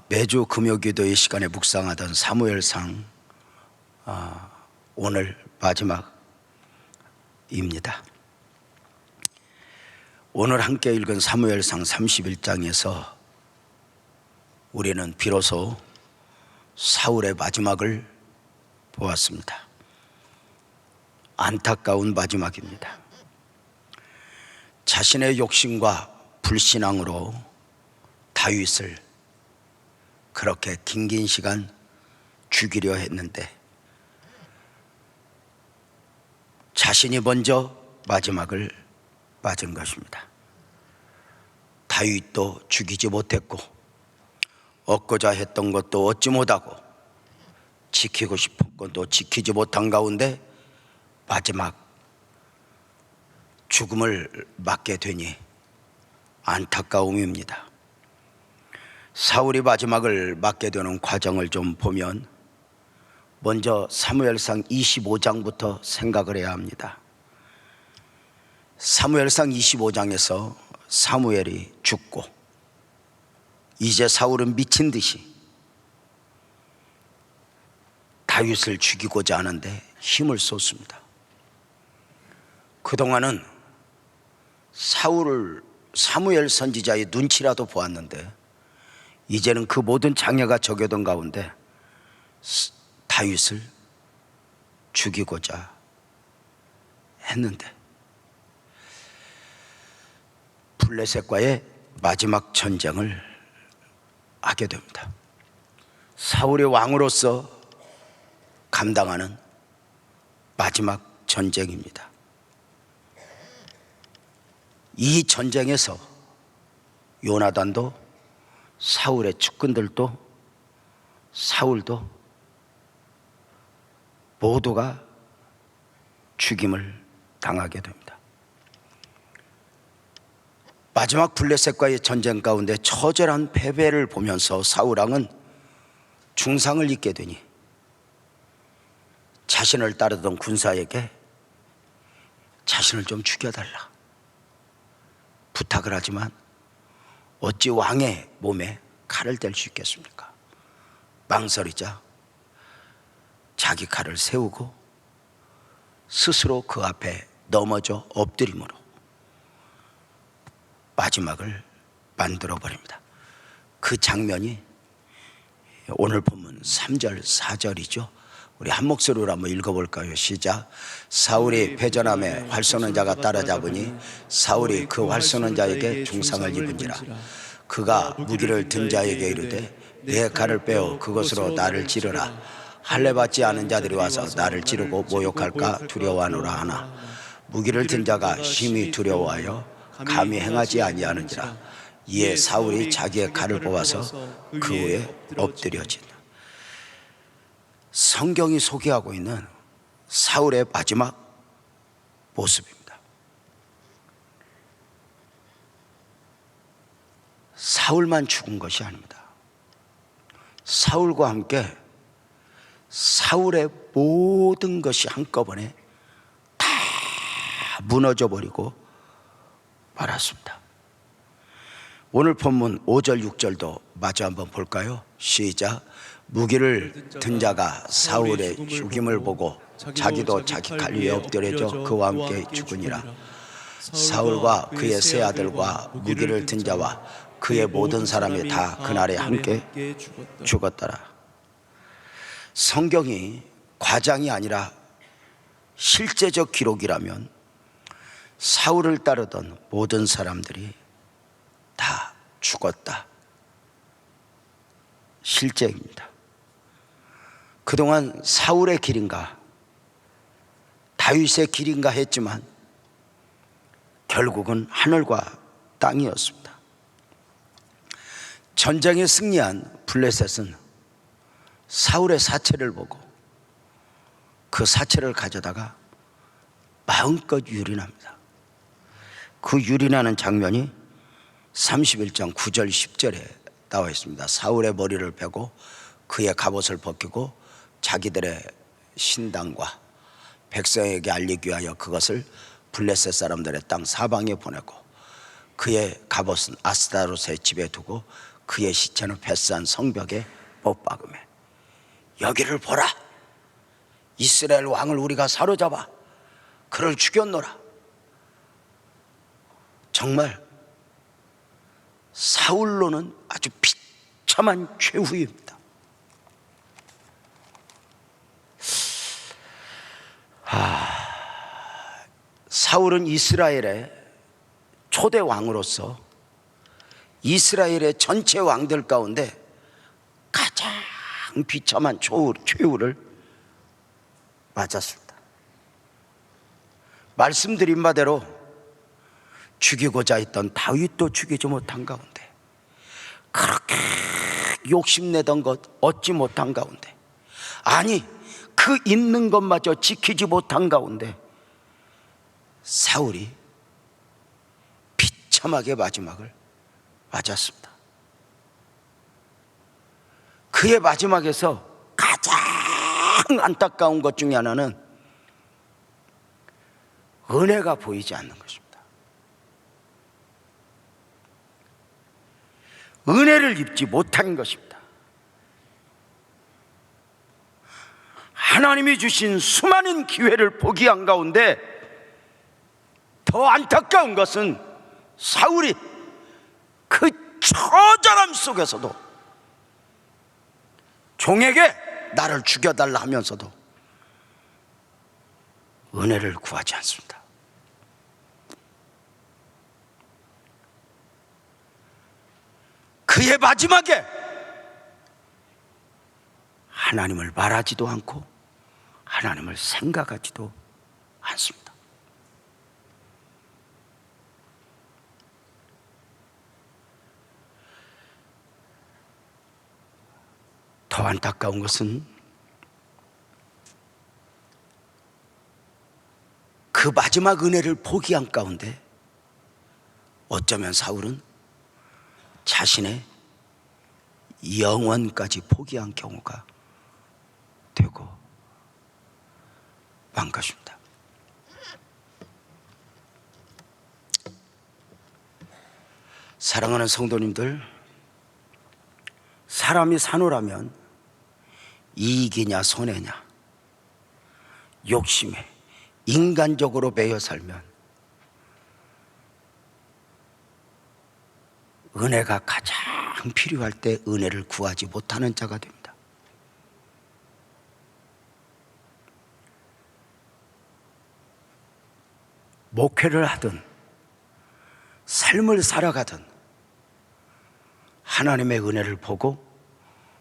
매주 금요기도의 시간에 묵상하던 사무엘상 오늘 마지막입니다. 오늘 함께 읽은 사무엘상 31장에서 우리는 비로소 사울의 마지막을 보았습니다. 안타까운 마지막입니다. 자신의 욕심과 불신앙으로 다윗을 그렇게 긴 시간 죽이려 했는데 자신이 먼저 마지막을 맞은 것입니다. 다윗도 죽이지 못했고 얻고자 했던 것도 얻지 못하고 지키고 싶은 것도 지키지 못한 가운데 마지막 죽음을 맞게 되니 안타까움입니다. 사울이 마지막을 맞게 되는 과정을 좀 보면 먼저 사무엘상 25장부터 생각을 해야 합니다. 사무엘상 25장에서 사무엘이 죽고 이제 사울은 미친 듯이 다윗을 죽이고자 하는데 힘을 쏟습니다. 그동안은 사무엘 선지자의 눈치라도 보았는데 이제는 그 모든 장애가 적용된 가운데 다윗을 죽이고자 했는데 블레셋과의 마지막 전쟁을 하게 됩니다. 사울의 왕으로서 감당하는 마지막 전쟁입니다. 이 전쟁에서 요나단도 사울의 측근들도 사울도 모두가 죽임을 당하게 됩니다. 마지막 블레셋과의 전쟁 가운데 처절한 패배를 보면서 사울왕은 중상을 입게 되니 자신을 따르던 군사에게 자신을 좀 죽여달라 부탁을 하지만 어찌 왕의 몸에 칼을 댈 수 있겠습니까? 망설이자 자기 칼을 세우고 스스로 그 앞에 넘어져 엎드림으로 마지막을 만들어버립니다. 그 장면이 오늘 본문 3절 4절이죠. 우리 한 목소리로 한번 읽어볼까요? 시작. 사울이 패전함에 활 쏘는 자가 따라잡으니 사울이 그 활 쏘는 자에게 중상을 입은지라. 그가 무기를 든 자에게 이르되 내 칼을 빼어 그것으로 나를 찌르라. 할례 받지 않은 자들이 와서 나를 찌르고 모욕할까 두려워하노라 하나 무기를 든 자가 심히 두려워하여 감히 행하지 아니하는지라. 이에 사울이 자기의 칼을 뽑아서 그 위에 엎드려진다. 성경이 소개하고 있는 사울의 마지막 모습입니다. 사울만 죽은 것이 아닙니다. 사울과 함께 사울의 모든 것이 한꺼번에 다 무너져 버리고 말았습니다. 오늘 본문 5절 6절도 마저 한번 볼까요? 시작. 무기를 든 자가 사울의 죽임을 보고 자기도 자기 칼 위에 엎드려져 그와 함께 죽으니라. 사울과 그의 세 아들과 무기를 든 자와 그의 모든 사람이 다 그날에 함께 죽었더라. 성경이 과장이 아니라 실제적 기록이라면 사울을 따르던 모든 사람들이 다 죽었다. 실제입니다. 그동안 사울의 길인가 다윗의 길인가 했지만 결국은 하늘과 땅이었습니다. 전쟁에 승리한 블레셋은 사울의 사체를 보고 그 사체를 가져다가 마음껏 유린합니다. 그 유린하는 장면이 31장 9절 10절에 나와 있습니다. 사울의 머리를 베고 그의 갑옷을 벗기고 자기들의 신당과 백성에게 알리기 위하여 그것을 블레셋 사람들의 땅 사방에 보내고 그의 갑옷은 아스타롯의 집에 두고 그의 시체는 벳산 성벽에 못 박음해. 여기를 보라. 이스라엘 왕을 우리가 사로잡아 그를 죽였노라. 정말 사울로는 아주 비참한 최후입니다. 사울은 이스라엘의 초대 왕으로서 이스라엘의 전체 왕들 가운데 가장 비참한 최후를 맞았습니다. 말씀드린 바대로 죽이고자 했던 다윗도 죽이지 못한 가운데, 그렇게 욕심내던 것 얻지 못한 가운데, 아니 그 있는 것마저 지키지 못한 가운데 사울이 비참하게 마지막을 맞았습니다. 그의 마지막에서 가장 안타까운 것 중에 하나는 은혜가 보이지 않는 것입니다. 은혜를 입지 못한 것입니다. 하나님이 주신 수많은 기회를 포기한 가운데 더 안타까운 것은 사울이 그 처절함 속에서도 종에게 나를 죽여달라 하면서도 은혜를 구하지 않습니다. 그의 마지막에 하나님을 말하지도 않고 하나님을 생각하지도 않습니다. 더 안타까운 것은 그 마지막 은혜를 포기한 가운데 어쩌면 사울은 자신의 영원까지 포기한 경우가 되고 만 것입니다. 사랑하는 성도님들, 사람이 사노라면 이익이냐 손해냐, 욕심에 인간적으로 매여 살면 은혜가 가장 필요할 때 은혜를 구하지 못하는 자가 됩니다. 목회를 하든 삶을 살아가든 하나님의 은혜를 보고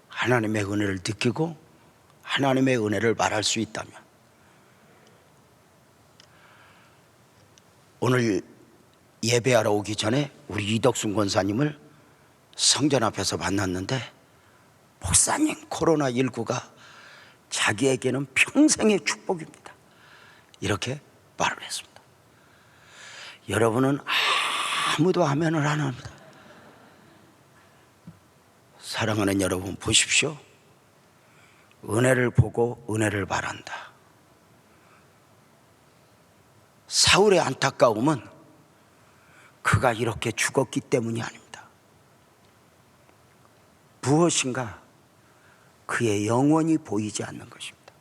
하나님의 은혜를 느끼고 하나님의 은혜를 말할 수 있다면, 오늘 예배하러 오기 전에 우리 이덕순 권사님을 성전 앞에서 만났는데, 목사님, 코로나19가 자기에게는 평생의 축복입니다, 이렇게 말을 했습니다. 여러분은 아무도 아멘을 안 합니다. 사랑하는 여러분, 보십시오. 은혜를 보고 은혜를 바란다. 사울의 안타까움은 그가 이렇게 죽었기 때문이 아닙니다. 무엇인가 그의 영혼이 보이지 않는 것입니다.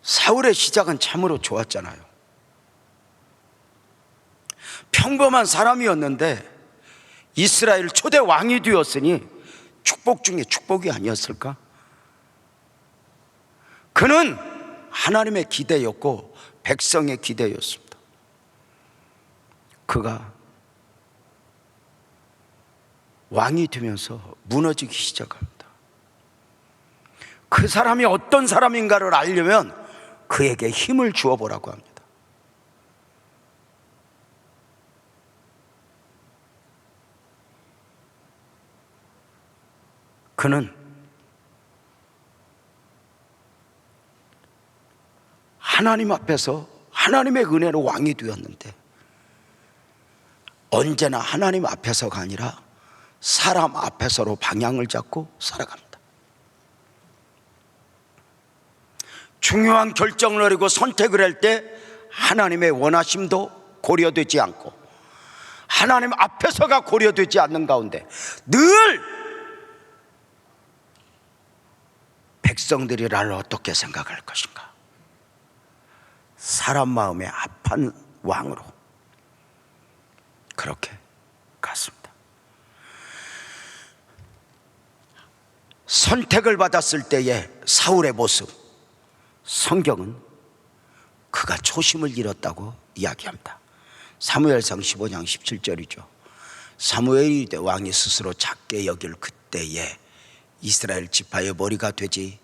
사울의 시작은 참으로 좋았잖아요. 평범한 사람이었는데 이스라엘 초대 왕이 되었으니 축복 중에 축복이 아니었을까? 그는 하나님의 기대였고 백성의 기대였습니다. 그가 왕이 되면서 무너지기 시작합니다. 그 사람이 어떤 사람인가를 알려면 그에게 힘을 주어보라고 합니다. 그는 하나님 앞에서 하나님의 은혜로 왕이 되었는데 언제나 하나님 앞에서가 아니라 사람 앞에서로 방향을 잡고 살아갑니다. 중요한 결정을 하려고 선택을 할 때 하나님의 원하심도 고려되지 않고 하나님 앞에서가 고려되지 않는 가운데 늘 백성들이 나를 어떻게 생각할 것인가, 사람 마음에 합한 왕으로 그렇게 갔습니다. 선택을 받았을 때의 사울의 모습, 성경은 그가 초심을 잃었다고 이야기합니다. 사무엘상 15장 17절이죠. 사무엘이 왕이 스스로 작게 여길 그때에 이스라엘 지파의 머리가 되지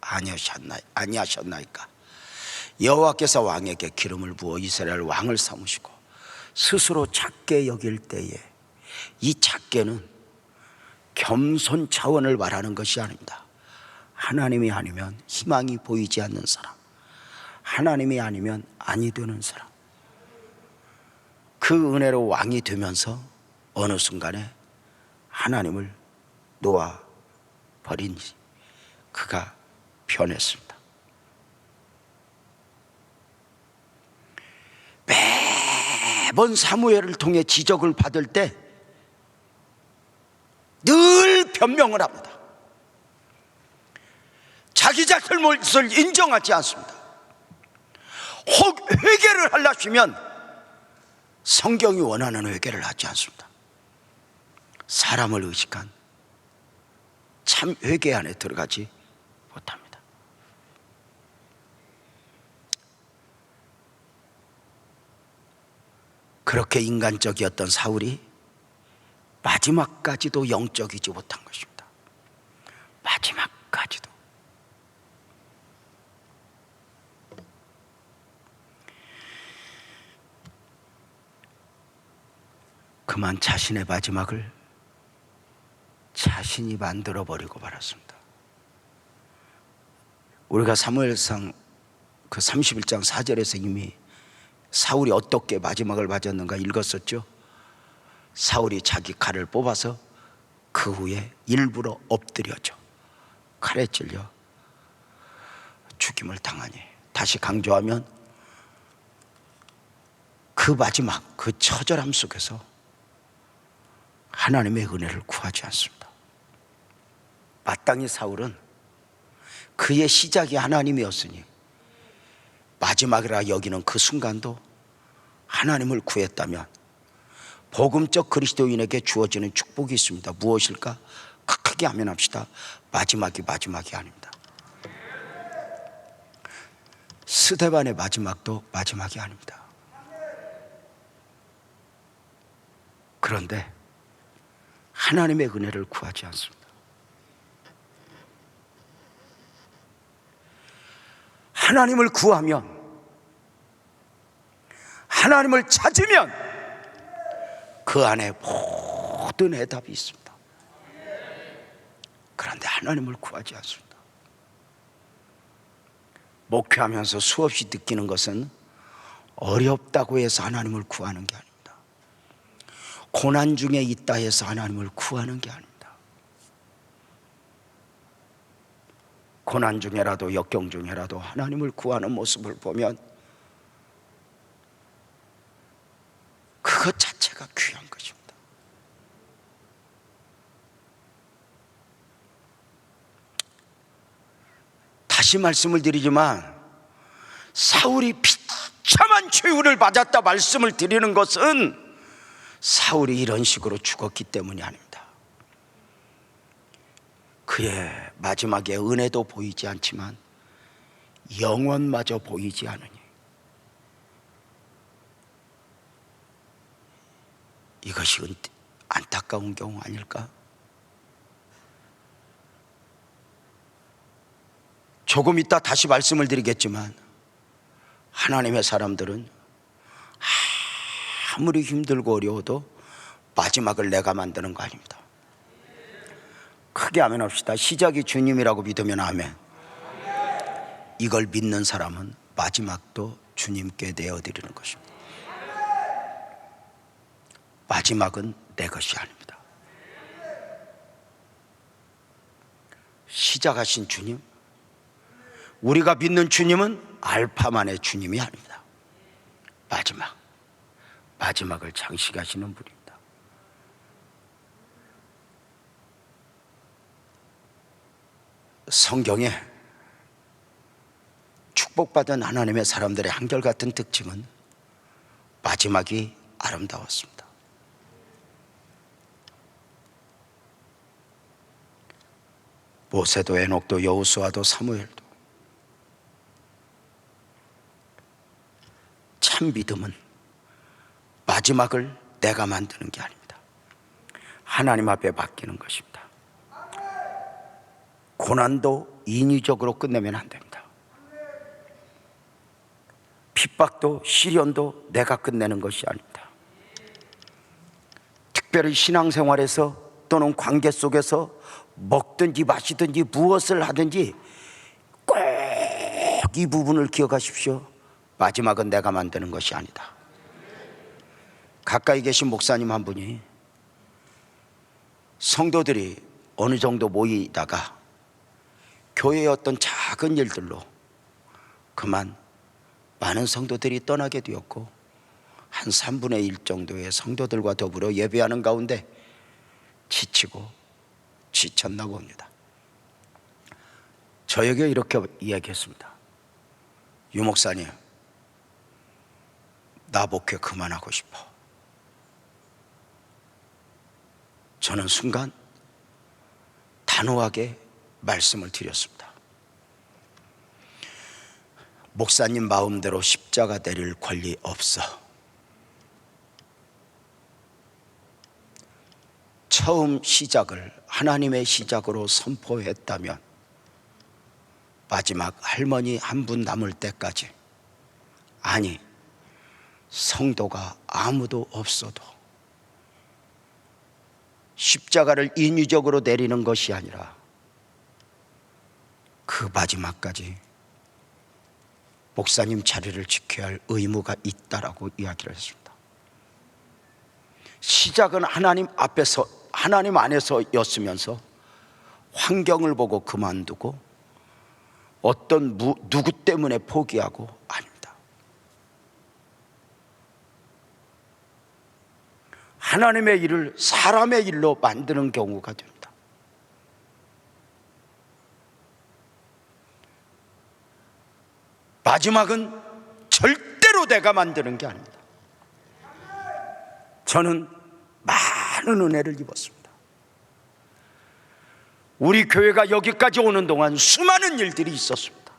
아니하셨나이까. 여호와께서 왕에게 기름을 부어 이스라엘 왕을 삼으시고 스스로 작게 여길 때에, 이 작게는 겸손 차원을 말하는 것이 아닙니다. 하나님이 아니면 희망이 보이지 않는 사람, 하나님이 아니면 아니 되는 사람, 그 은혜로 왕이 되면서 어느 순간에 하나님을 놓아 버린 그가 변했습니다. 매번 사무엘을 통해 지적을 받을 때 늘 변명을 합니다. 자기 잘못을 인정하지 않습니다. 혹 회개를 하려 하시면 성경이 원하는 회개를 하지 않습니다. 사람을 의식한 참 회개 안에 들어가지 못합니다. 그렇게 인간적이었던 사울이 마지막까지도 영적이지 못한 것입니다. 마지막까지도. 그만 자신의 마지막을 자신이 만들어버리고 말았습니다. 우리가 사무엘상 그 31장 4절에서 이미 사울이 어떻게 마지막을 맞았는가 읽었었죠. 사울이 자기 칼을 뽑아서 그 후에 일부러 엎드려져 칼에 찔려 죽임을 당하니, 다시 강조하면 그 마지막 그 처절함 속에서 하나님의 은혜를 구하지 않습니다. 마땅히 사울은 그의 시작이 하나님이었으니 마지막이라 여기는 그 순간도 하나님을 구했다면 복음적 그리스도인에게 주어지는 축복이 있습니다. 무엇일까? 크게 아멘합시다. 마지막이 아닙니다. 스데반의 마지막도 마지막이 아닙니다. 그런데 하나님의 은혜를 구하지 않습니다. 하나님을 구하면, 하나님을 찾으면 그 안에 모든 해답이 있습니다. 그런데 하나님을 구하지 않습니다. 목회하면서 수없이 느끼는 것은 어렵다고 해서 하나님을 구하는 게 아닙니다. 고난 중에 있다 해서 하나님을 구하는 게 아닙니다. 고난 중에라도 역경 중에라도 하나님을 구하는 모습을 보면 그것 자체가 귀한 것입니다. 다시 말씀을 드리지만 사울이 비참한 최후를 맞았다 말씀을 드리는 것은 사울이 이런 식으로 죽었기 때문이 아닙니다. 그의 마지막에 은혜도 보이지 않지만 영원마저 보이지 않으니 이것이 안타까운 경우 아닐까? 조금 이따 다시 말씀을 드리겠지만 하나님의 사람들은 아무리 힘들고 어려워도 마지막을 내가 만드는 거 아닙니다. 크게 아멘 합시다. 시작이 주님이라고 믿으면 아멘. 이걸 믿는 사람은 마지막도 주님께 내어드리는 것입니다. 마지막은 내 것이 아닙니다. 시작하신 주님, 우리가 믿는 주님은 알파만의 주님이 아닙니다. 마지막을 장식하시는 분입니다. 성경에 축복받은 하나님의 사람들의 한결같은 특징은 마지막이 아름다웠습니다. 모세도 에녹도 여호수아도 사무엘도 참 믿음은 마지막을 내가 만드는 게 아닙니다. 하나님 앞에 맡기는 것입니다. 고난도 인위적으로 끝내면 안 됩니다. 핍박도 시련도 내가 끝내는 것이 아닙니다. 특별히 신앙생활에서 또는 관계 속에서 먹든지 마시든지 무엇을 하든지 꼭 이 부분을 기억하십시오. 마지막은 내가 만드는 것이 아니다. 가까이 계신 목사님 한 분이 성도들이 어느 정도 모이다가 교회의 어떤 작은 일들로 그만 많은 성도들이 떠나게 되었고 한 3분의 1 정도의 성도들과 더불어 예배하는 가운데 지치고 지쳤나 봅니다. 저에게 이렇게 이야기했습니다. 유 목사님, 나 목회 그만하고 싶어. 저는 순간 단호하게 말씀을 드렸습니다. 목사님 마음대로 십자가 내릴 권리 없어. 처음 시작을 하나님의 시작으로 선포했다면 마지막 할머니 한 분 남을 때까지, 아니 성도가 아무도 없어도 십자가를 인위적으로 내리는 것이 아니라 그 마지막까지 목사님 자리를 지켜야 할 의무가 있다라고 이야기를 했습니다. 시작은 하나님 앞에서, 하나님 안에서였으면서 환경을 보고 그만두고 어떤 누구 때문에 포기하고 아닙니다. 하나님의 일을 사람의 일로 만드는 경우가 됩니다. 마지막은 절대로 내가 만드는 게 아닙니다. 저는 많은 은혜를 입었습니다. 우리 교회가 여기까지 오는 동안 수많은 일들이 있었습니다.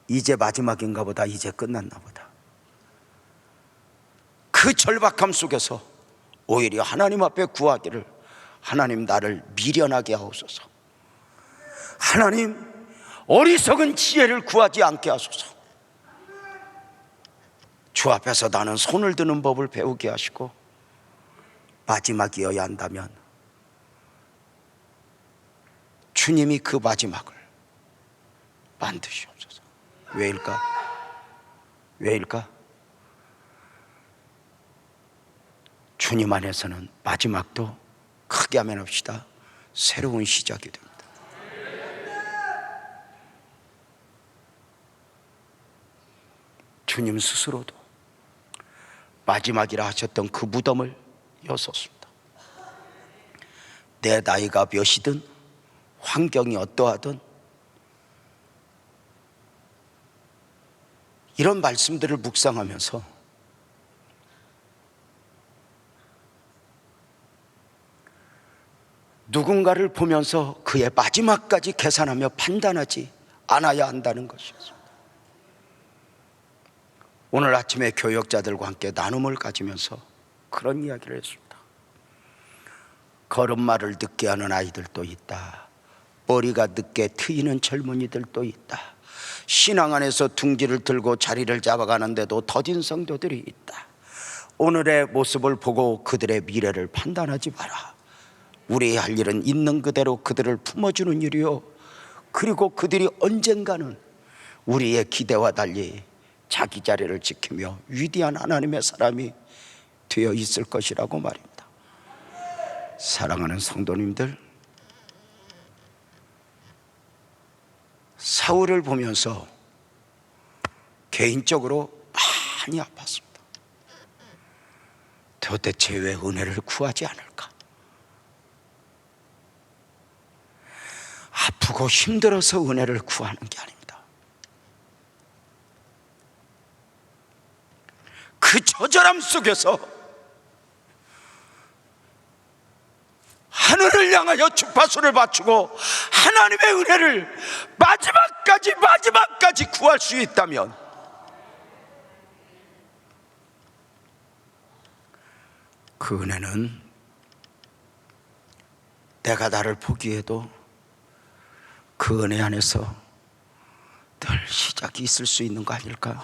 이제 마지막인가 보다, 이제 끝났나 보다. 그 절박함 속에서 오히려 하나님 앞에 구하기를, 하나님 나를 미련하게 하옵소서, 하나님 어리석은 지혜를 구하지 않게 하소서, 주 앞에서 나는 손을 드는 법을 배우게 하시고 마지막이어야 한다면 주님이 그 마지막을 만드시옵소서. 왜일까? 왜일까? 주님 안에서는 마지막도 크게 하면 합시다, 새로운 시작이 됩니다. 주님 스스로도 마지막이라 하셨던 그 무덤을 여섰습니다. 내 나이가 몇이든 환경이 어떠하든 이런 말씀들을 묵상하면서 누군가를 보면서 그의 마지막까지 계산하며 판단하지 않아야 한다는 것이었습니다. 오늘 아침에 교역자들과 함께 나눔을 가지면서 그런 이야기를 했습니다. 걸음마를 늦게 하는 아이들도 있다. 머리가 늦게 트이는 젊은이들도 있다. 신앙 안에서 둥지를 들고 자리를 잡아가는데도 더딘 성도들이 있다. 오늘의 모습을 보고 그들의 미래를 판단하지 마라. 우리의 할 일은 있는 그대로 그들을 품어주는 일이요, 그리고 그들이 언젠가는 우리의 기대와 달리 자기 자리를 지키며 위대한 하나님의 사람이 되어 있을 것이라고 말입니다. 사랑하는 성도님들, 사울을 보면서 개인적으로 많이 아팠습니다. 도대체 왜 은혜를 구하지 않을까? 아프고 힘들어서 은혜를 구하는 게 아닙니다. 그 처절함 속에서 하늘을 향하여 주파수를 맞추고 하나님의 은혜를 마지막까지 구할 수 있다면, 그 은혜는 내가 나를 포기해도 그 은혜 안에서 늘 시작이 있을 수 있는 거 아닐까요?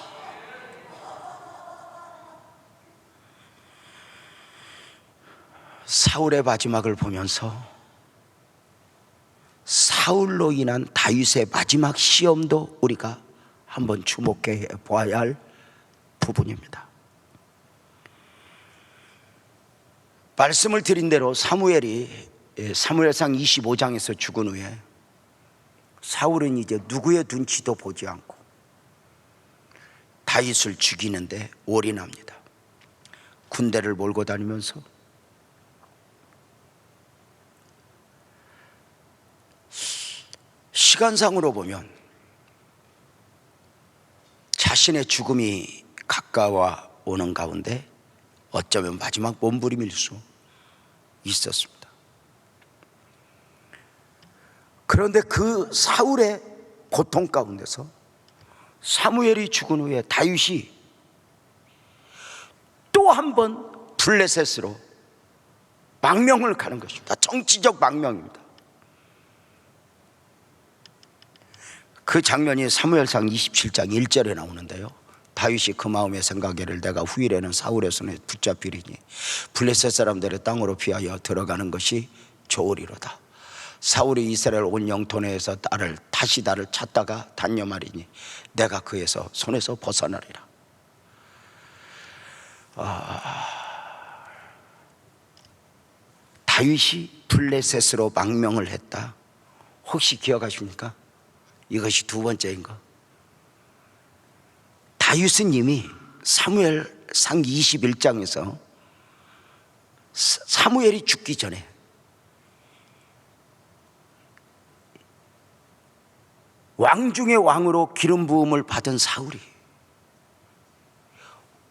사울의 마지막을 보면서 사울로 인한 다윗의 마지막 시험도 우리가 한번 주목해 보아야 할 부분입니다. 말씀을 드린 대로 사무엘이 사무엘상 25장에서 죽은 후에 사울은 이제 누구의 눈치도 보지 않고 다윗을 죽이는데 올인합니다. 군대를 몰고 다니면서 시간상으로 보면 자신의 죽음이 가까워 오는 가운데 어쩌면 마지막 몸부림일 수 있었습니다. 그런데 그 사울의 고통 가운데서 사무엘이 죽은 후에 다윗이 또 한 번 블레셋으로 망명을 가는 것입니다. 정치적 망명입니다. 그 장면이 사무엘상 27장 1절에 나오는데요, 다윗이 그 마음에 생각하기를 내가 후일에는 사울의 손에 붙잡히리니 블레셋 사람들의 땅으로 피하여 들어가는 것이 좋으리로다. 사울이 이스라엘 온 영토 내에서 다시 나를 찾다가 단념하리니 내가 그에서 손에서 벗어나리라. 다윗이 블레셋으로 망명을 했다. 혹시 기억하십니까? 이것이 두 번째인 거. 다윗은 이미 사무엘상 21장에서 사무엘이 죽기 전에 왕 중의 왕으로 기름 부음을 받은 사울이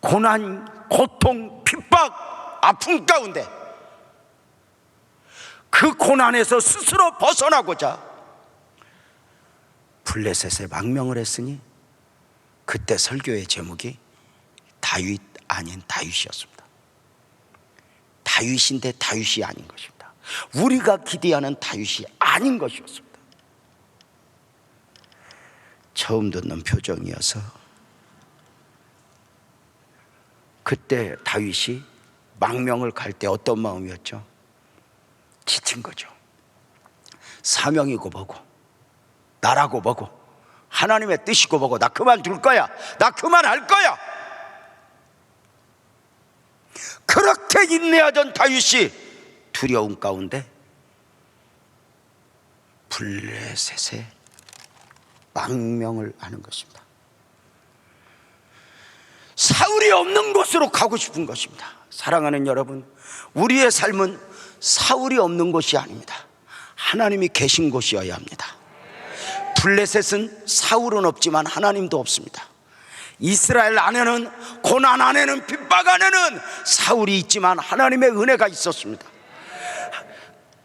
고난, 고통, 핍박, 아픔 가운데 그 고난에서 스스로 벗어나고자 블레셋에 망명을 했으니 그때 설교의 제목이 다윗 아닌 다윗이었습니다. 다윗인데 다윗이 아닌 것입니다. 우리가 기대하는 다윗이 아닌 것이었습니다. 처음 듣는 표정이어서 그때 다윗이 망명을 갈 때 어떤 마음이었죠? 지친 거죠. 사명이고 뭐고 나라고 뭐고 하나님의 뜻이고 뭐고 나 그만둘 거야, 나 그만할 거야. 그렇게 인내하던 다윗이 두려움 가운데 블레셋에 망명을 하는 것입니다. 사울이 없는 곳으로 가고 싶은 것입니다. 사랑하는 여러분, 우리의 삶은 사울이 없는 곳이 아닙니다. 하나님이 계신 곳이어야 합니다. 블레셋은 사울은 없지만 하나님도 없습니다. 이스라엘 안에는, 고난 안에는, 핍박 안에는 사울이 있지만 하나님의 은혜가 있었습니다.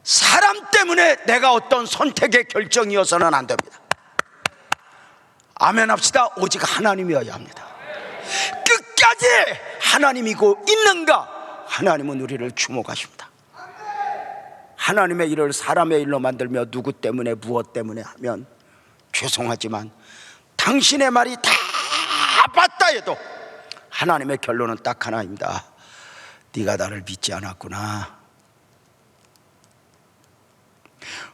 사람 때문에 내가 어떤 선택의 결정이어서는 안 됩니다. 아멘 합시다. 오직 하나님이어야 합니다. 끝까지 하나님이고 있는가? 하나님은 우리를 주목하십니다. 하나님의 일을 사람의 일로 만들며 누구 때문에 무엇 때문에 하면 죄송하지만 당신의 말이 다 맞다 해도 하나님의 결론은 딱 하나입니다. 네가 나를 믿지 않았구나.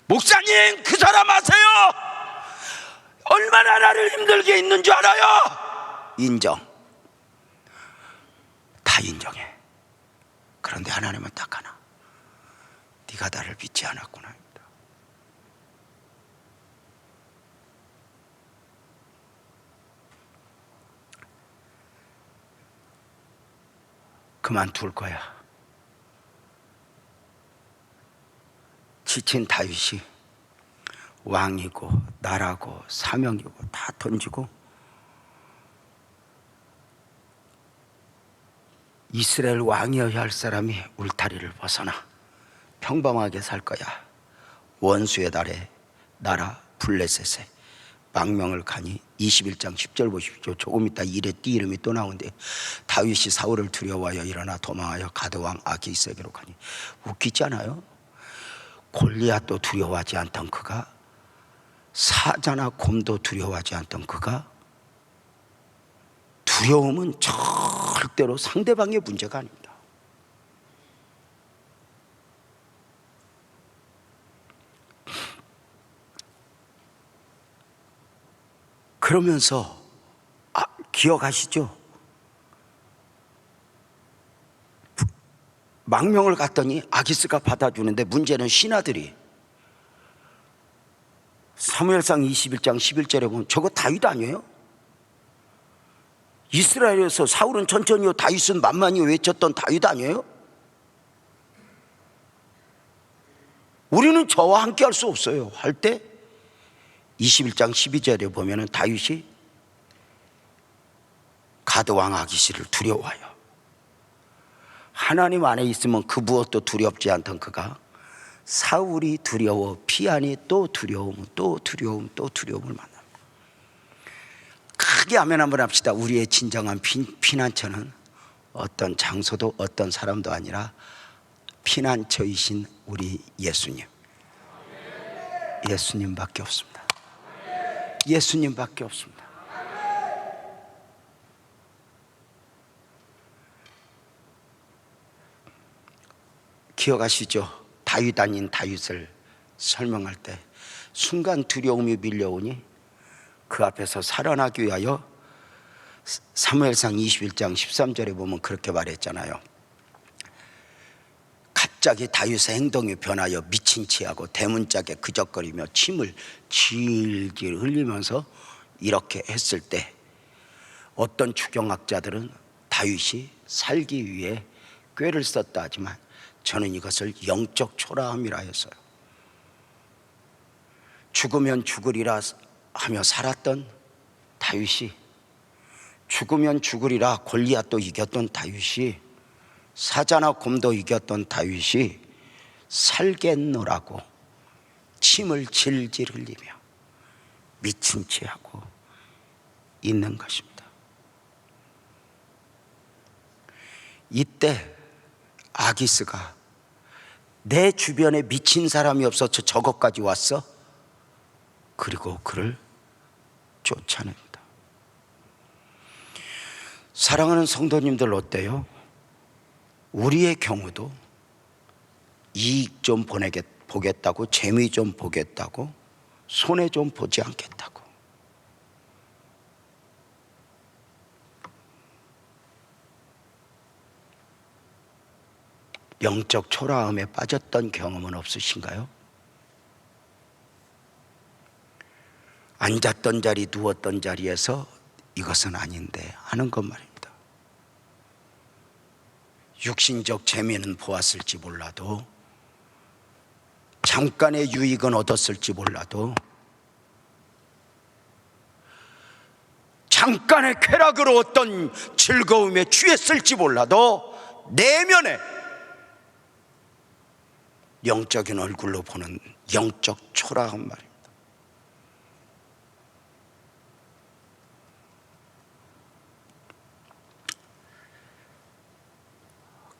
목사님, 그 사람 아세요? 얼마나 나를 힘들게 있는 줄 알아요? 인정, 다 인정해. 그런데 하나님은 딱 하나, 네가 나를 믿지 않았구나. 그만둘 거야. 지친 다윗이 왕이고 나라고 사명이고 다 던지고 이스라엘 왕이어야 할 사람이 울타리를 벗어나 평범하게 살 거야. 원수의 나라 블레셋에 망명을 가니 21장 10절 보십시오. 조금 있다 이레 띠 이름이 또 나오는데 다윗이 사울을 두려워하여 일어나 도망하여 가드왕 아기스에게로 가니, 웃기지 않아요? 골리앗도 두려워하지 않던 그가, 사자나 곰도 두려워하지 않던 그가, 두려움은 절대로 상대방의 문제가 아닙니다. 그러면서 기억하시죠? 망명을 갔더니 아기스가 받아주는데 문제는 신하들이, 사무엘상 21장 11절에 보면 저거 다윗 아니에요? 이스라엘에서 사울은 천천히요 다윗은 만만히 외쳤던 다윗 아니에요? 우리는 저와 함께 할 수 없어요 할 때 21장 12절에 보면 다윗이 가드왕 아기스를 두려워하여, 하나님 안에 있으면 그 무엇도 두렵지 않던 그가 사울이 두려워 피하니 또 두려움 또 두려움 또 두려움을 만납니다. 크게 아멘 한번 합시다. 우리의 진정한 피난처는 어떤 장소도 어떤 사람도 아니라 피난처이신 우리 예수님, 예수님밖에 없습니다. 예수님밖에 없습니다. 기억하시죠? 다윗 아닌 다윗을 설명할 때 순간 두려움이 밀려오니 그 앞에서 살아나기 위하여 사무엘상 21장 13절에 보면 그렇게 말했잖아요. 갑자기 다윗의 행동이 변하여 미친 체하고 대문짝에 그적거리며 침을 질질 흘리면서 이렇게 했을 때 어떤 추경학자들은 다윗이 살기 위해 꾀를 썼다 하지만 저는 이것을 영적 초라함이라 했어요. 죽으면 죽으리라 하며 살았던 다윗이, 죽으면 죽으리라 골리앗도 이겼던 다윗이, 사자나 곰도 이겼던 다윗이 살겠노라고 침을 질질 흘리며 미친 체하고 있는 것입니다. 이때 아기스가 내 주변에 미친 사람이 없어서 저것까지 왔어? 그리고 그를 쫓아냅니다. 사랑하는 성도님들 어때요? 우리의 경우도 이익 좀 보겠다고, 재미 좀 보겠다고, 손해 좀 보지 않겠다고, 영적 초라함에 빠졌던 경험은 없으신가요? 앉았던 자리, 누웠던 자리에서 이것은 아닌데 하는 것 말입니다. 육신적 재미는 보았을지 몰라도, 잠깐의 유익은 얻었을지 몰라도, 잠깐의 쾌락으로 어떤 즐거움에 취했을지 몰라도 내면에 영적인 얼굴로 보는 영적 초라한 말입니다.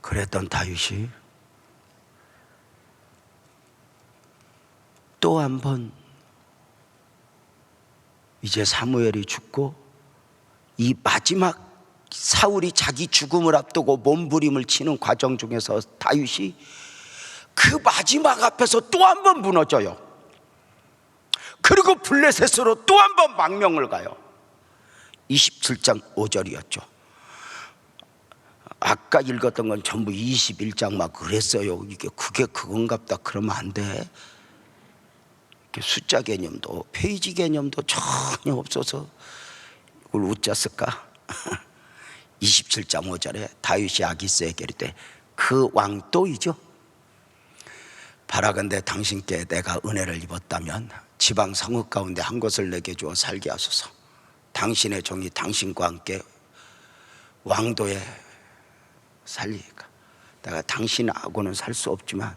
그랬던 다윗이 또 한 번 이제 사무엘이 죽고 이 마지막 사울이 자기 죽음을 앞두고 몸부림을 치는 과정 중에서 다윗이 그 마지막 앞에서 또 한 번 무너져요. 그리고 블레셋으로 또 한 번 망명을 가요. 27장 5절이었죠 아까 읽었던 건 전부 21장 막 그랬어요. 그게 그건갑다 그러면 안 돼. 숫자 개념도 페이지 개념도 전혀 없어서 이걸 웃자 쓸까? 27장 5절에 다윗이 아기스에게 이르되 그 왕 또이죠. 바라건대 당신께 내가 은혜를 입었다면 지방 성읍 가운데 한 곳을 내게 주어 살게 하소서. 당신의 종이 당신과 함께 왕도에 살리니까 내가 당신하고는 살 수 없지만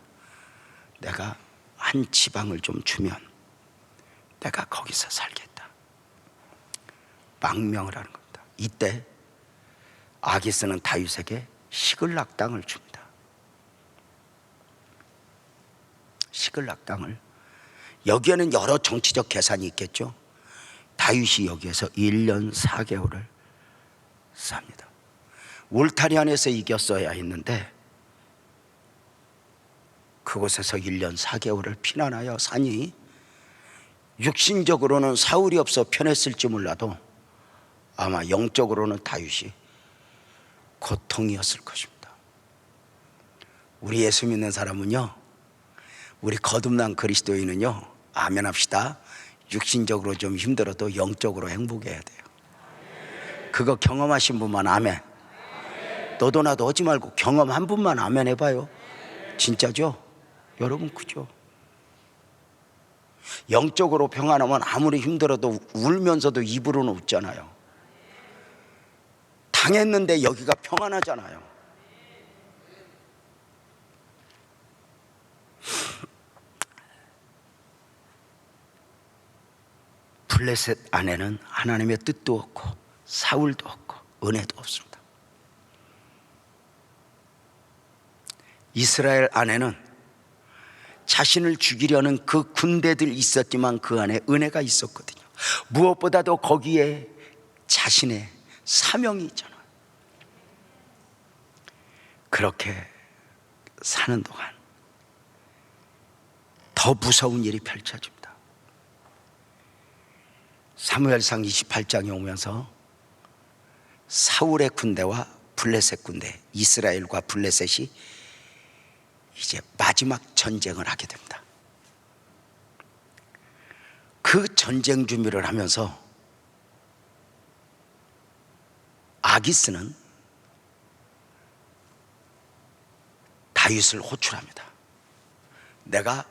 내가 한 지방을 좀 주면 내가 거기서 살겠다. 망명을 하는 겁니다. 이때 아기스는 다윗에게 시글락 땅을 줍니다. 시글락 땅을, 여기에는 여러 정치적 계산이 있겠죠. 다윗이 여기에서 1년 4개월을 삽니다. 울타리 안에서 이겼어야 했는데 그곳에서 1년 4개월을 피난하여 사니 육신적으로는 사울이 없어 편했을지 몰라도 아마 영적으로는 다윗이 고통이었을 것입니다. 우리 예수 믿는 사람은요, 우리 거듭난 그리스도인은요, 아멘 합시다. 육신적으로 좀 힘들어도 영적으로 행복해야 돼요. 그거 경험하신 분만 아멘. 너도 나도 하지 말고 경험한 분만 아멘 해봐요. 진짜죠? 여러분, 그죠? 영적으로 평안하면 아무리 힘들어도 울면서도 입으로는 웃잖아요. 당했는데 여기가 평안하잖아요. 블레셋 안에는 하나님의 뜻도 없고 사울도 없고 은혜도 없습니다. 이스라엘 안에는 자신을 죽이려는 그 군대들이 있었지만 그 안에 은혜가 있었거든요. 무엇보다도 거기에 자신의 사명이 있잖아요. 그렇게 사는 동안 더 무서운 일이 펼쳐집니다. 사무엘상 28장에 오면서 사울의 군대와 블레셋 군대, 이스라엘과 블레셋이 이제 마지막 전쟁을 하게 됩니다. 그 전쟁 준비를 하면서 아기스는 다윗을 호출합니다. 내가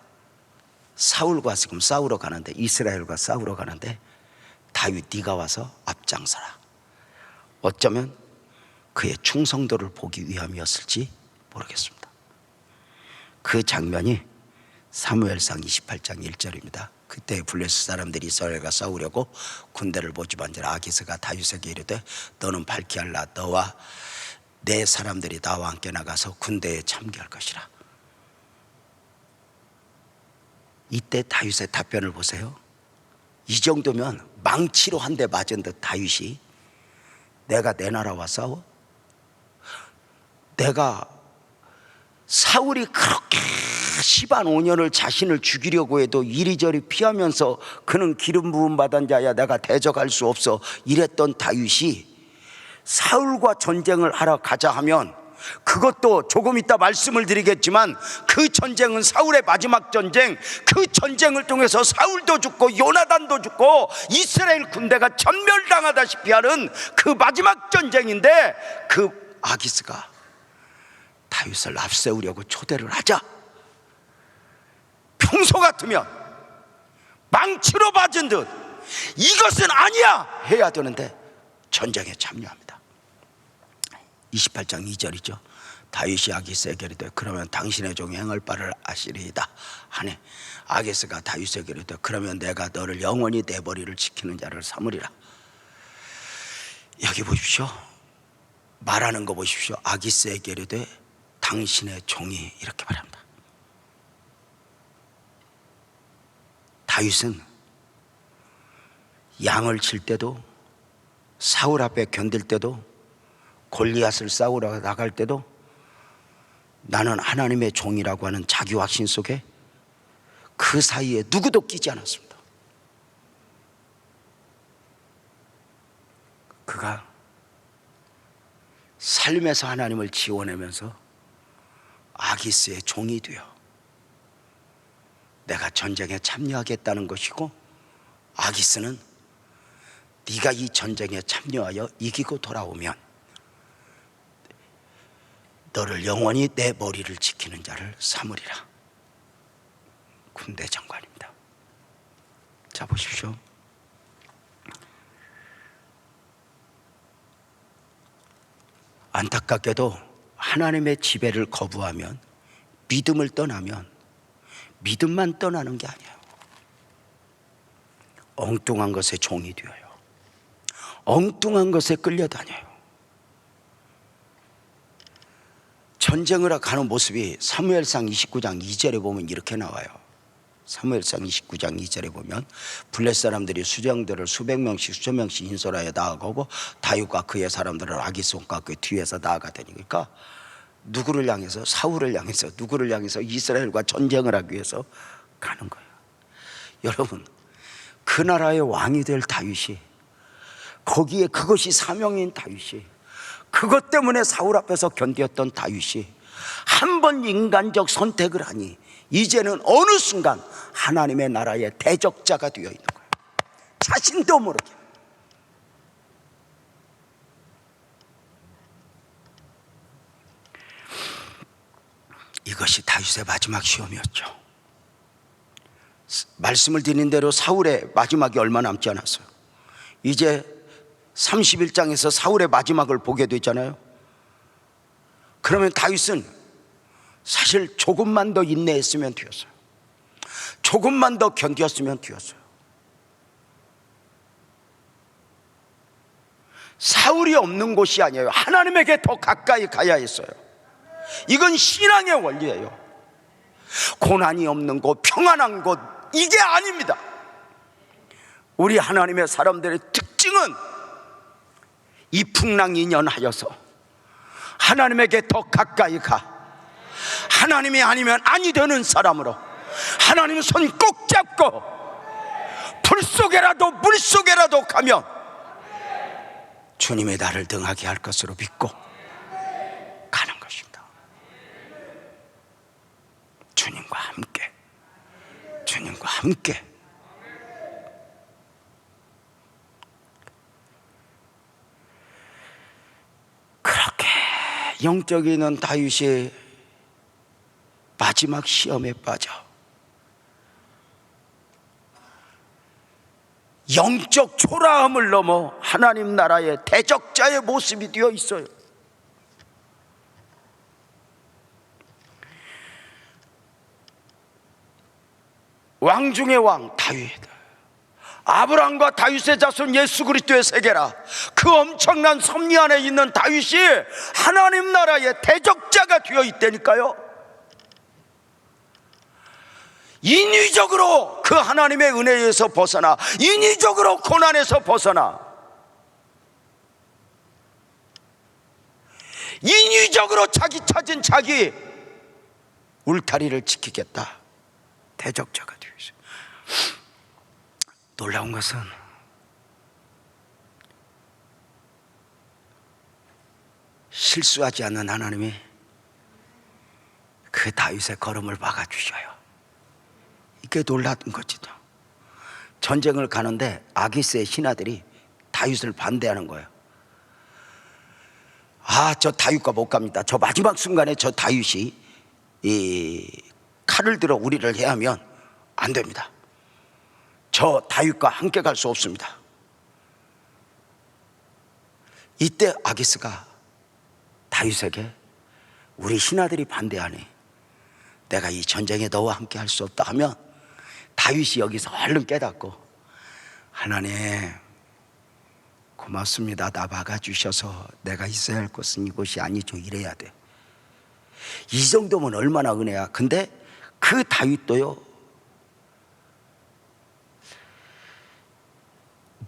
사울과 지금 싸우러 가는데, 이스라엘과 싸우러 가는데 다윗 네가 와서 앞장서라. 어쩌면 그의 충성도를 보기 위함이었을지 모르겠습니다. 그 장면이 사무엘상 28장 1절입니다. 그때 블레셋 사람들이 이스라엘과 싸우려고 군대를 모집한지라 아기스가 다윗에게 이르되 너는 밝히 알라. 너와 내 사람들이 나와 함께 나가서 군대에 참교할 것이라. 이때 다윗의 답변을 보세요. 이 정도면 망치로 한 대 맞은 듯 다윗이 내가 내 나라와 싸워? 내가 사울이 그렇게 15년을 자신을 죽이려고 해도 이리저리 피하면서 그는 기름 부음 받은 자야 내가 대적할 수 없어 이랬던 다윗이 사울과 전쟁을 하러 가자 하면, 그것도 조금 이따 말씀을 드리겠지만 그 전쟁은 사울의 마지막 전쟁, 그 전쟁을 통해서 사울도 죽고 요나단도 죽고 이스라엘 군대가 전멸당하다시피 하는 그 마지막 전쟁인데, 그 아기스가 다윗을 앞세우려고 초대를 하자. 평소 같으면 망치로 맞은 듯 이것은 아니야 해야 되는데 전쟁에 참여합니다. 28장 2절이죠. 다윗이 아기스에게 이르되 그러면 당신의 종이 행할 바를 아시리이다 하네. 아기스가 다윗에게 이르되 그러면 내가 너를 영원히 내 머리를 지키는 자를 삼으리라. 여기 보십시오. 말하는 거 보십시오. 아기스에게 이르되 당신의 종이 이렇게 말합니다. 다윗은 양을 칠 때도, 사울 앞에 견딜 때도, 골리앗을 싸우러 나갈 때도 나는 하나님의 종이라고 하는 자기 확신 속에 그 사이에 누구도 끼지 않았습니다. 그가 삶에서 하나님을 지원하면서 아기스의 종이 되어 내가 전쟁에 참여하겠다는 것이고, 아기스는 네가 이 전쟁에 참여하여 이기고 돌아오면 너를 영원히 내 머리를 지키는 자를 삼으리라. 군대 장관입니다. 자, 보십시오. 안타깝게도 하나님의 지배를 거부하면, 믿음을 떠나면 믿음만 떠나는 게 아니에요. 엉뚱한 것에 종이 되어요. 엉뚱한 것에 끌려다녀요. 전쟁을 가는 모습이 사무엘상 29장 2절에 보면 이렇게 나와요. 사무엘상 29장 2절에 보면 블레 사람들이 수령들을 수백 명씩 수천 명씩 인솔하여 나아가고 다윗과 그의 사람들을 아기송과 그 뒤에서 나아가다니까, 누구를 향해서? 사울을 향해서, 누구를 향해서? 이스라엘과 전쟁을 하기 위해서 가는 거예요. 여러분, 그 나라의 왕이 될 다윗이, 거기에 그것이 사명인 다윗이, 그것 때문에 사울 앞에서 견뎠던 다윗이 한 번 인간적 선택을 하니 이제는 어느 순간 하나님의 나라의 대적자가 되어 있는 거예요. 자신도 모르게. 이것이 다윗의 마지막 시험이었죠. 말씀을 드린 대로 사울의 마지막이 얼마 남지 않았어요. 이제 31장에서 사울의 마지막을 보게 되잖아요. 그러면 다윗은 사실 조금만 더 인내했으면 되었어요. 조금만 더 견뎠으면 되었어요. 사울이 없는 곳이 아니에요. 하나님에게 더 가까이 가야 했어요. 이건 신앙의 원리예요. 고난이 없는 곳, 평안한 곳, 이게 아닙니다. 우리 하나님의 사람들의 특징은 이풍랑이년하여서 하나님에게 더 가까이 가, 하나님이 아니면 아니 되는 사람으로 하나님 손 꼭 잡고 불 속에라도 물 속에라도 가면 주님이 나를 등하게 할 것으로 믿고 가는 것입니다. 주님과 함께, 주님과 함께. 그렇게 영적인 다윗이 마지막 시험에 빠져 영적 초라함을 넘어 하나님 나라의 대적자의 모습이 되어 있어요. 왕 중의 왕 다윗, 아브라함과 다윗의 자손 예수 그리스도의 세계라, 그 엄청난 섭리 안에 있는 다윗이 하나님 나라의 대적자가 되어 있다니까요. 인위적으로 그 하나님의 은혜에서 벗어나, 인위적으로 고난에서 벗어나, 인위적으로 자기 찾은 자기 울타리를 지키겠다, 대적자가 되어 있어요. 놀라운 것은 실수하지 않는 하나님이 그 다윗의 걸음을 막아주셔요. 이게 놀라운 거죠. 전쟁을 가는데 아기스의 신하들이 다윗을 반대하는 거예요. 아, 저 다윗과 못 갑니다. 저 마지막 순간에 저 다윗이 이 칼을 들어 우리를 해하면 안 됩니다. 저 다윗과 함께 갈 수 없습니다. 이때 아기스가 다윗에게 우리 신하들이 반대하니 내가 이 전쟁에 너와 함께 할 수 없다 하면, 다윗이 여기서 얼른 깨닫고 하나님 고맙습니다. 나 막아주셔서 내가 있어야 할 곳은 이곳이 아니죠, 이래야 돼. 이 정도면 얼마나 은혜야. 근데 그 다윗도요,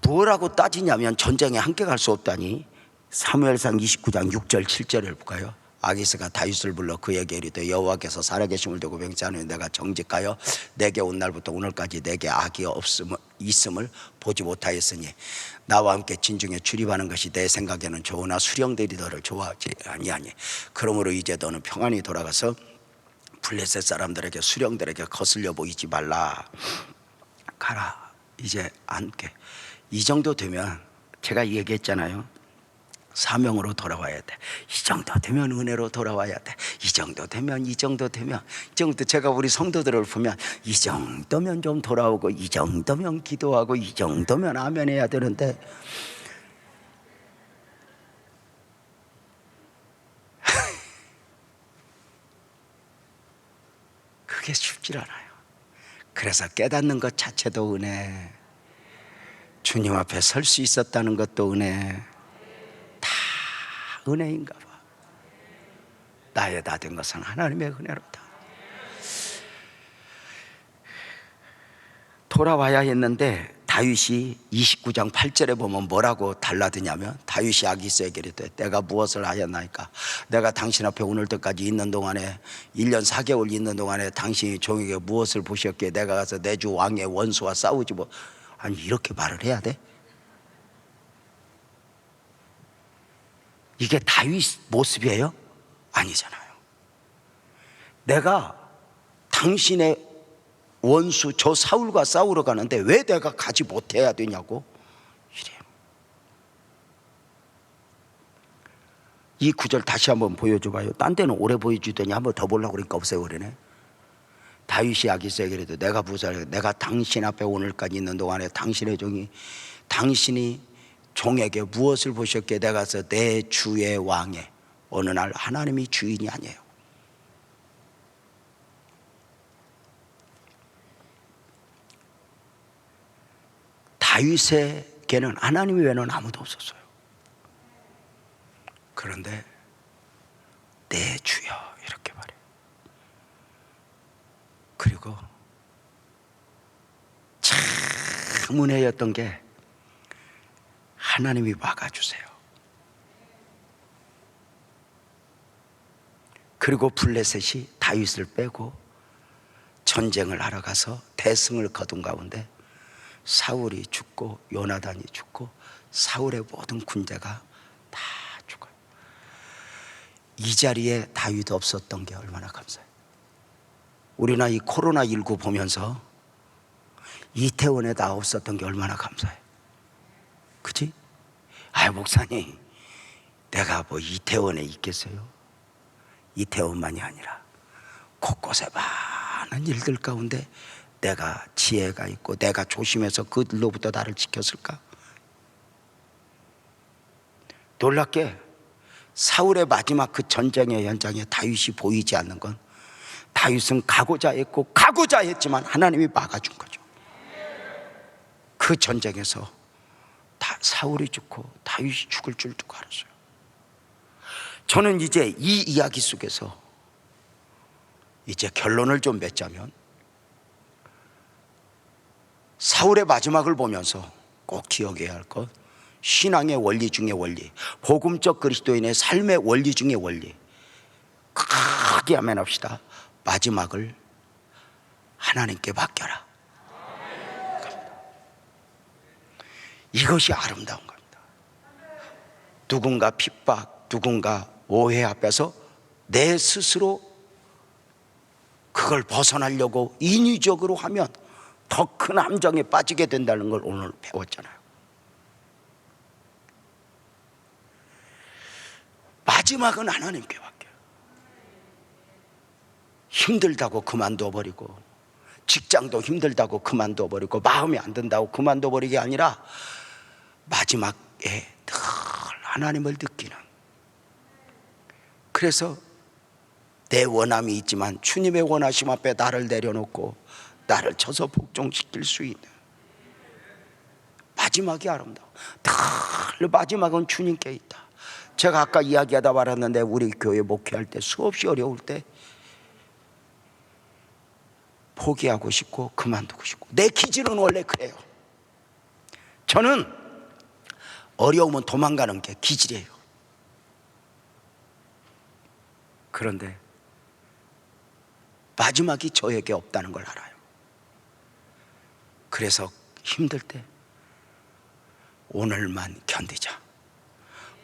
뭐라고 따지냐면 전쟁에 함께 갈 수 없다니. 사무엘상 29장 6절 7절을 볼까요? 아기스가 다윗을 불러 그에게 이르되 여호와께서 살아계심을 두고 맹세하노니 내가 정직하여 내게 온 날부터 오늘까지 내게 악이 있음을 보지 못하였으니 나와 함께 진중에 출입하는 것이 내 생각에는 좋으나 수령들이 너를 좋아하지 아니하니 그러므로 이제 너는 평안히 돌아가서 블레셋 사람들에게 수령들에게 거슬려 보이지 말라. 가라. 이제 함께. 이 정도 되면 제가 얘기했잖아요. 사명으로 돌아와야 돼. 이 정도 되면 은혜로 돌아와야 돼. 이 정도 되면 제가 우리 성도들을 보면 이 정도면 좀 돌아오고, 이 정도면 기도하고, 이 정도면 아멘 해야 되는데 그게 쉽질 않아요. 그래서 깨닫는 것 자체도 은혜, 주님 앞에 설 수 있었다는 것도 은혜, 다 은혜인가 봐. 나의 다 된 것은 하나님의 은혜로다. 돌아와야 했는데 다윗이 29장 8절에 보면 뭐라고 달라드냐면, 다윗이 아기스에게 이르되 내가 무엇을 하였나이까? 내가 당신 앞에 오늘 때까지 있는 동안에 1년 4개월 있는 동안에 당신이 종에게 무엇을 보셨기에 내가 가서 내 주 왕의 원수와 싸우지 뭐. 아니, 이렇게 말을 해야 돼? 이게 다윗 모습이에요? 아니잖아요. 내가 당신의 원수 저 사울과 싸우러 가는데 왜 내가 가지 못해야 되냐고 이래요. 이 구절 다시 한번 보여줘봐요. 딴 데는 오래 보여주더니 한번 더 보려고 그러니까 없어요 그러네. 다윗이 아기스에게 이르되 내가 무사히 내가 당신 앞에 오늘까지 있는 동안에 당신의 종이 당신이 종에게 무엇을 보셨기에 내가 가서 내 주의 왕에, 어느 날 하나님이 주인이 아니에요. 다윗에게는 하나님 외에는 아무도 없었어요. 그런데 내 주여 이렇게 말해요. 그리고 참 은혜였던 게 하나님이 막아주세요. 그리고 블레셋이 다윗을 빼고 전쟁을 하러 가서 대승을 거둔 가운데 사울이 죽고 요나단이 죽고 사울의 모든 군대가 다 죽어요. 이 자리에 다윗 없었던 게 얼마나 감사해요. 우리나 이 코로나19 보면서 이태원에 나 없었던 게 얼마나 감사해요. 그치? 아유 목사님, 내가 뭐 이태원에 있겠어요? 이태원만이 아니라 곳곳에 많은 일들 가운데 내가 지혜가 있고 내가 조심해서 그들로부터 나를 지켰을까? 놀랍게 사울의 마지막 그 전쟁의 현장에 다윗이 보이지 않는 건, 다윗은 가고자 했고 가고자 했지만 하나님이 막아준 거죠. 그 전쟁에서 다 사울이 죽고 다윗이 죽을 줄도 알았어요. 저는 이제 이 이야기 속에서 이제 결론을 좀 맺자면, 사울의 마지막을 보면서 꼭 기억해야 할 것, 신앙의 원리 중의 원리, 복음적 그리스도인의 삶의 원리 중의 원리, 크게 아멘 합시다. 마지막을 하나님께 맡겨라. 이것이 아름다운 겁니다. 누군가 핍박, 누군가 오해 앞에서 내 스스로 그걸 벗어나려고 인위적으로 하면 더 큰 함정에 빠지게 된다는 걸 오늘 배웠잖아요. 마지막은 하나님께 맡겨요. 힘들다고 그만둬버리고, 직장도 힘들다고 그만둬버리고, 마음에 안 든다고 그만둬버리는 게 아니라 마지막에 늘 하나님을 느끼는, 그래서 내 원함이 있지만 주님의 원하심 앞에 나를 내려놓고 나를 쳐서 복종시킬 수 있는 마지막이 아름다워. 늘 마지막은 주님께 있다. 제가 아까 이야기하다 말았는데, 우리 교회 목회할 때 수없이 어려울 때 포기하고 싶고 그만두고 싶고, 내 기질은 원래 그래요. 저는 어려우면 도망가는 게 기질이에요. 그런데 마지막이 저에게 없다는 걸 알아요. 그래서 힘들 때 오늘만 견디자.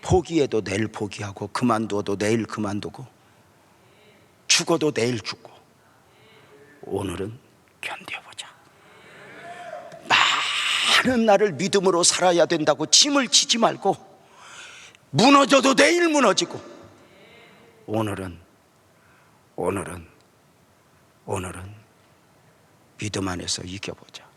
포기해도 내일 포기하고, 그만둬도 내일 그만두고, 죽어도 내일 죽고, 오늘은 견뎌보자. 많은 날을 믿음으로 살아야 된다고 짐을 지지 말고 무너져도 내일 무너지고, 오늘은 믿음 안에서 이겨보자.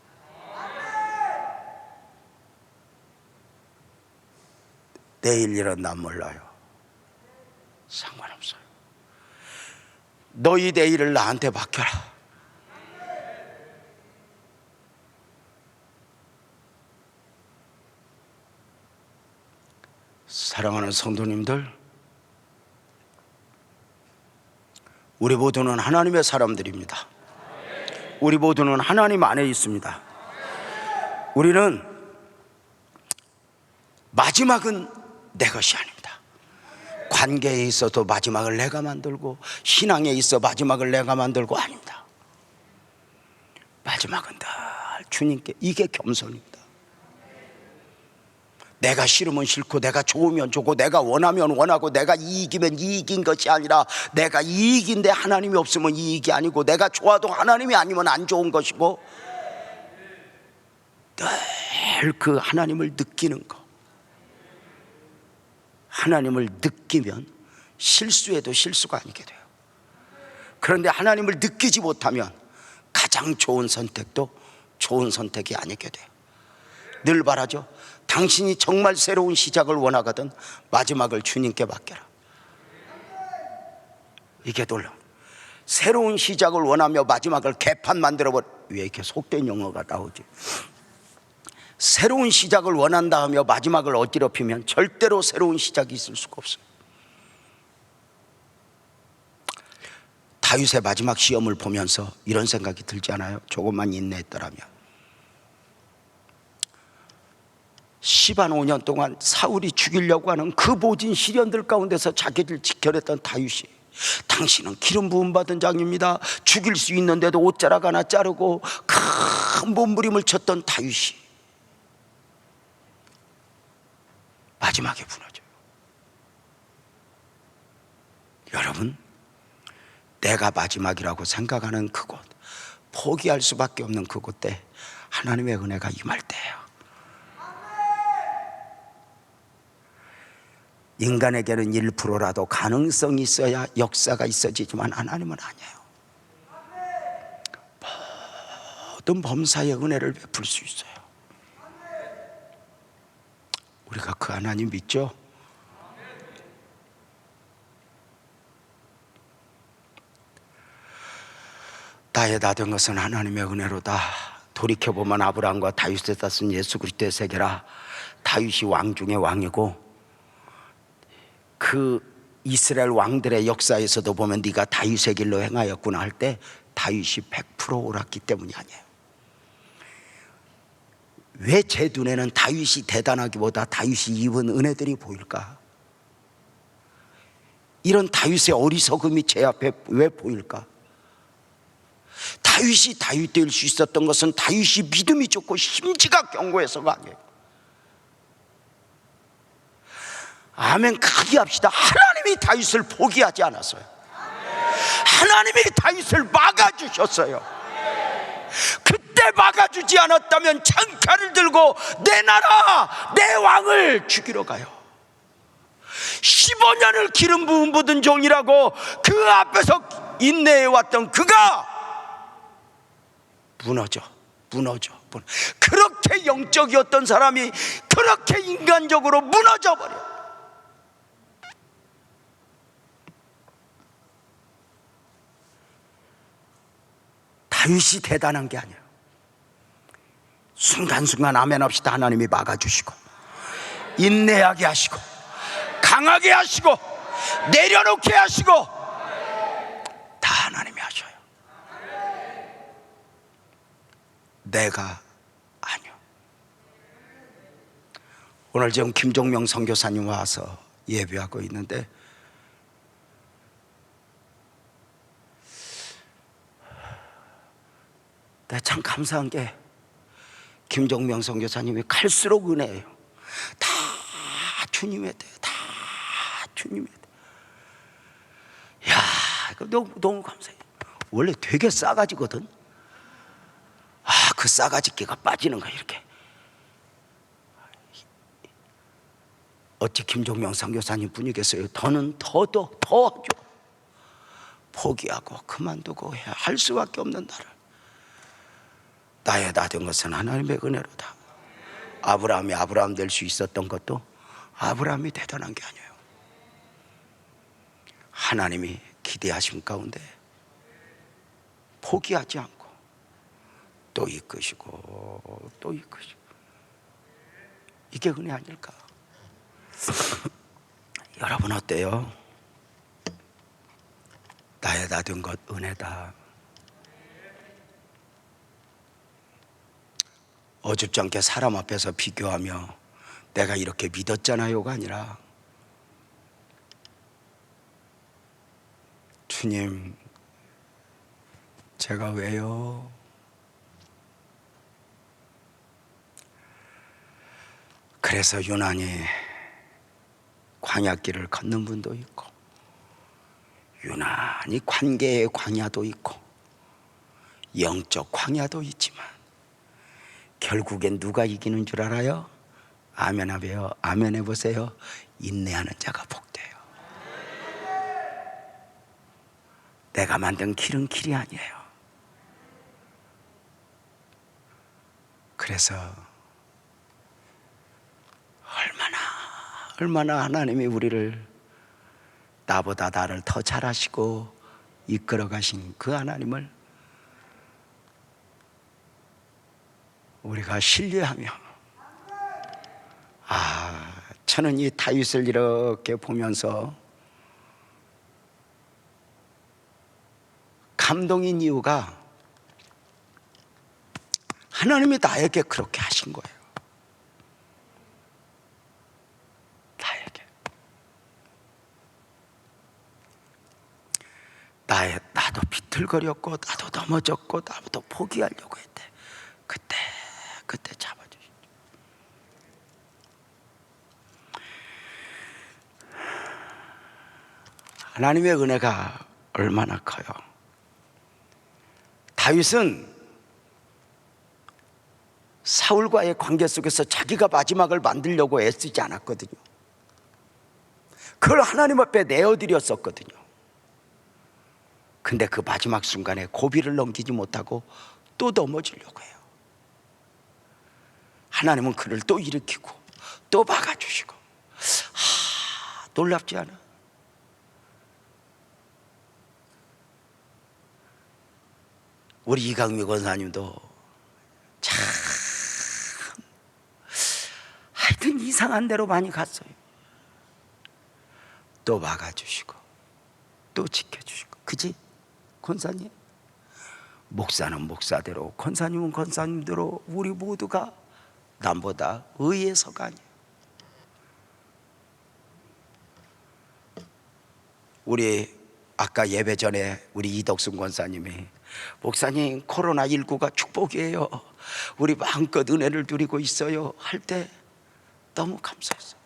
내일 일은 난 몰라요. 상관없어요. 너희 내일을 나한테 맡겨라. 사랑하는 성도님들, 우리 모두는 하나님의 사람들입니다. 우리 모두는 하나님 안에 있습니다. 우리는 마지막은 내 것이 아닙니다. 관계에 있어도 마지막을 내가 만들고, 신앙에 있어 마지막을 내가 만들고 아닙니다. 마지막은 늘 주님께. 이게 겸손입니다. 내가 싫으면 싫고, 내가 좋으면 좋고, 내가 원하면 원하고, 내가 이익이면 이익인 것이 아니라, 내가 이익인데 하나님이 없으면 이익이 아니고, 내가 좋아도 하나님이 아니면 안 좋은 것이고, 늘 그 하나님을 느끼는 것. 하나님을 느끼면 실수해도 실수가 아니게 돼요. 그런데 하나님을 느끼지 못하면 가장 좋은 선택도 좋은 선택이 아니게 돼요. 늘 말하죠. 당신이 정말 새로운 시작을 원하거든 마지막을 주님께 맡겨라. 이게 놀라워. 새로운 시작을 원하며 마지막을 개판 만들어버려. 왜 이렇게 속된 용어가 나오지? 새로운 시작을 원한다 하며 마지막을 어지럽히면 절대로 새로운 시작이 있을 수가 없어요. 다윗의 마지막 시험을 보면서 이런 생각이 들지 않아요? 조금만 인내했더라면. 시반 5년 동안 사울이 죽이려고 하는 그 모진 시련들 가운데서 자기를 지켜냈던 다윗이, 당신은 기름 부음 받은 자입니다. 죽일 수 있는데도 옷자락 하나 자르고 큰 몸부림을 쳤던 다윗이 마지막에 무너져요. 여러분, 내가 마지막이라고 생각하는 그곳, 포기할 수밖에 없는 그곳 때 하나님의 은혜가 임할 때예요. 인간에게는 1%라도 가능성이 있어야 역사가 있어지지만 하나님은 아니에요. 모든 범사의 은혜를 베풀 수 있어요. 우리가 그 하나님 믿죠? 나의 다 된 것은 하나님의 은혜로다. 돌이켜보면 아브라함과 다윗에다 쓴 예수 그리스도의 세계라. 다윗이 왕 중에 왕이고, 그 이스라엘 왕들의 역사에서도 보면 네가 다윗의 길로 행하였구나 할 때 다윗이 100% 옳았기 때문이 아니에요. 왜 제 눈에는 다윗이 대단하기보다 다윗이 입은 은혜들이 보일까? 이런 다윗의 어리석음이 제 앞에 왜 보일까? 다윗이 다윗 될 수 있었던 것은 다윗이 믿음이 좋고 심지가 견고해서가 아니에요. 아멘. 크게 합시다. 하나님이 다윗을 포기하지 않았어요. 하나님이 다윗을 막아주셨어요. 그때 막아주지 않았다면 창칼을 들고 내 나라, 내 왕을 죽이러 가요. 15년을 기름 부음 받은 종이라고 그 앞에서 인내해왔던 그가 무너져. 그렇게 영적이었던 사람이 그렇게 인간적으로 무너져 버려. 다윗이 대단한 게 아니에요. 순간순간 아멘 합시다. 하나님이 막아주시고, 인내하게 하시고, 강하게 하시고, 내려놓게 하시고, 다 하나님이 하셔요. 내가 아니요. 오늘 지금 김종명 선교사님 와서 예배하고 있는데, 내가 참 감사한 게 김종명 선교사님이 갈수록 은혜예요. 다 주님의 때, 다 주님의 때. 야, 이거 너무 감사해요. 원래 되게 싸가지거든. 그 싸가지 끼가 빠지는 거야. 이렇게 어찌 김종명 선교사님 분이겠어요? 더는 더하죠. 포기하고 그만두고 할 수밖에 없는 나를. 나의 나 된 것은 하나님의 은혜로다. 아브라함이 아브라함 될 수 있었던 것도 아브라함이 대단한 게 아니에요. 하나님이 기대하심 가운데 포기하지 않고 또 이끄시고 또 이끄시고, 이게 은혜 아닐까? 여러분 어때요? 나의 다 된 것 은혜다. 어줍지 않게 사람 앞에서 비교하며 내가 이렇게 믿었잖아요가 아니라, 주님 제가 왜요? 그래서 유난히 광야길을 걷는 분도 있고, 유난히 관계의 광야도 있고, 영적 광야도 있지만 결국엔 누가 이기는 줄 알아요? 아멘하세요. 아멘해 보세요. 인내하는 자가 복돼요. 내가 만든 길은 길이 아니에요. 그래서 얼마나 하나님이 우리를, 나보다 나를 더 잘하시고 이끌어 가신 그 하나님을 우리가 신뢰하며, 저는 이 다윗을 이렇게 보면서 감동인 이유가, 하나님이 나에게 그렇게 하신 거예요. 나도 비틀거렸고, 나도 넘어졌고, 나도 포기하려고 했대. 그때 잡아주시죠. 하나님의 은혜가 얼마나 커요. 다윗은 사울과의 관계 속에서 자기가 마지막을 만들려고 애쓰지 않았거든요. 그걸 하나님 앞에 내어드렸었거든요. 근데 그 마지막 순간에 고비를 넘기지 못하고 또 넘어지려고 해요. 하나님은 그를 또 일으키고 또 막아주시고. 놀랍지 않아? 우리 이강미 권사님도 참 하여튼 이상한 데로 많이 갔어요. 또 막아주시고 또 지켜주시고. 그지? 권사님? 목사는 목사대로, 권사님은 권사님대로, 우리 모두가 남보다 의에서가 아니에요. 우리 아까 예배 전에 우리 이덕순 권사님이, 목사님 코로나19가 축복이에요, 우리 마음껏 은혜를 누리고 있어요 할 때 너무 감사했어요.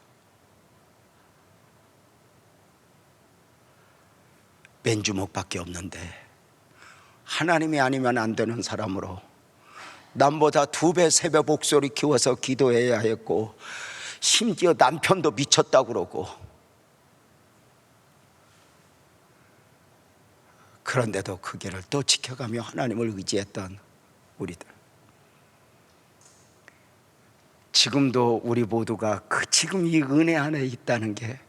맨주먹밖에 없는데 하나님이 아니면 안 되는 사람으로 남보다 2배 3배 목소리 키워서 기도해야 했고, 심지어 남편도 미쳤다고 그러고, 그런데도 그 길을 또 지켜가며 하나님을 의지했던 우리들. 지금도 우리 모두가 지금 이 은혜 안에 있다는 게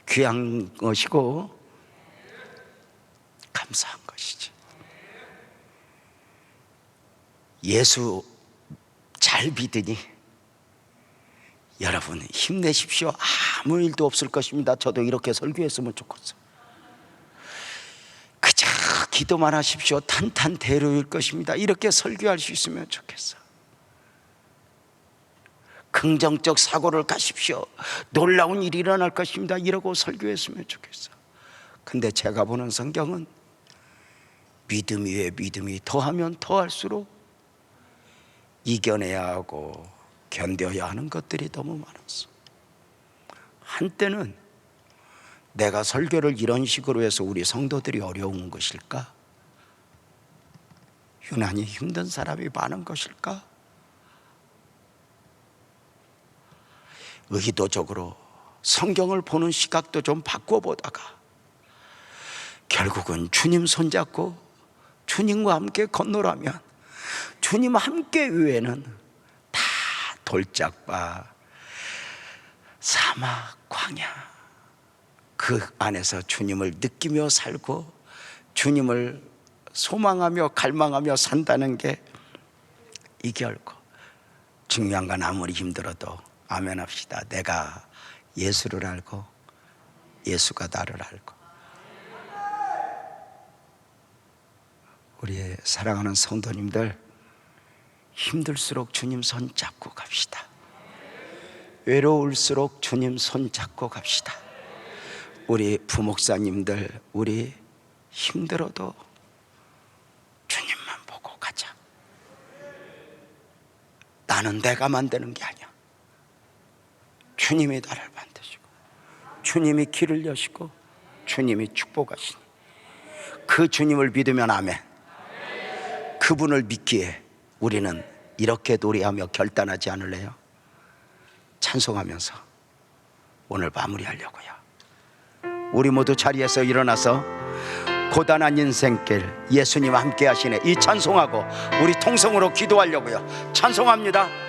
귀한 것이고 감사한 것이지. 예수 잘 믿으니 여러분 힘내십시오. 아무 일도 없을 것입니다. 저도 이렇게 설교했으면 좋겠어. 그저 기도만 하십시오. 탄탄대로일 것입니다. 이렇게 설교할 수 있으면 좋겠어. 긍정적 사고를 가십시오. 놀라운 일이 일어날 것입니다. 이러고 설교했으면 좋겠어. 근데 제가 보는 성경은 믿음 위에 믿음이 더하면 더할수록 이겨내야 하고 견뎌야 하는 것들이 너무 많았어. 한때는 내가 설교를 이런 식으로 해서 우리 성도들이 어려운 것일까? 유난히 힘든 사람이 많은 것일까? 의도적으로 성경을 보는 시각도 좀 바꿔보다가 결국은 주님 손잡고 주님과 함께 건너라면 주님 함께 위에는 다 돌짝바, 사막, 광야, 그 안에서 주님을 느끼며 살고 주님을 소망하며 갈망하며 산다는 게 이 결코. 중요한 건 아무리 힘들어도 아멘 합시다. 내가 예수를 알고 예수가 나를 알고. 우리 사랑하는 성도님들, 힘들수록 주님 손 잡고 갑시다. 외로울수록 주님 손 잡고 갑시다. 우리 부목사님들, 우리 힘들어도 주님만 보고 가자. 나는 내가 만드는 게 아니야. 주님이 나를 만드시고 주님이 길을 여시고 주님이 축복하시니 그 주님을 믿으면 아멘. 그분을 믿기에 우리는 이렇게 노래하며 결단하지 않을래요? 찬송하면서 오늘 마무리하려고요. 우리 모두 자리에서 일어나서 고단한 인생길 예수님 함께 하시네 이 찬송하고 우리 통성으로 기도하려고요. 찬송합니다.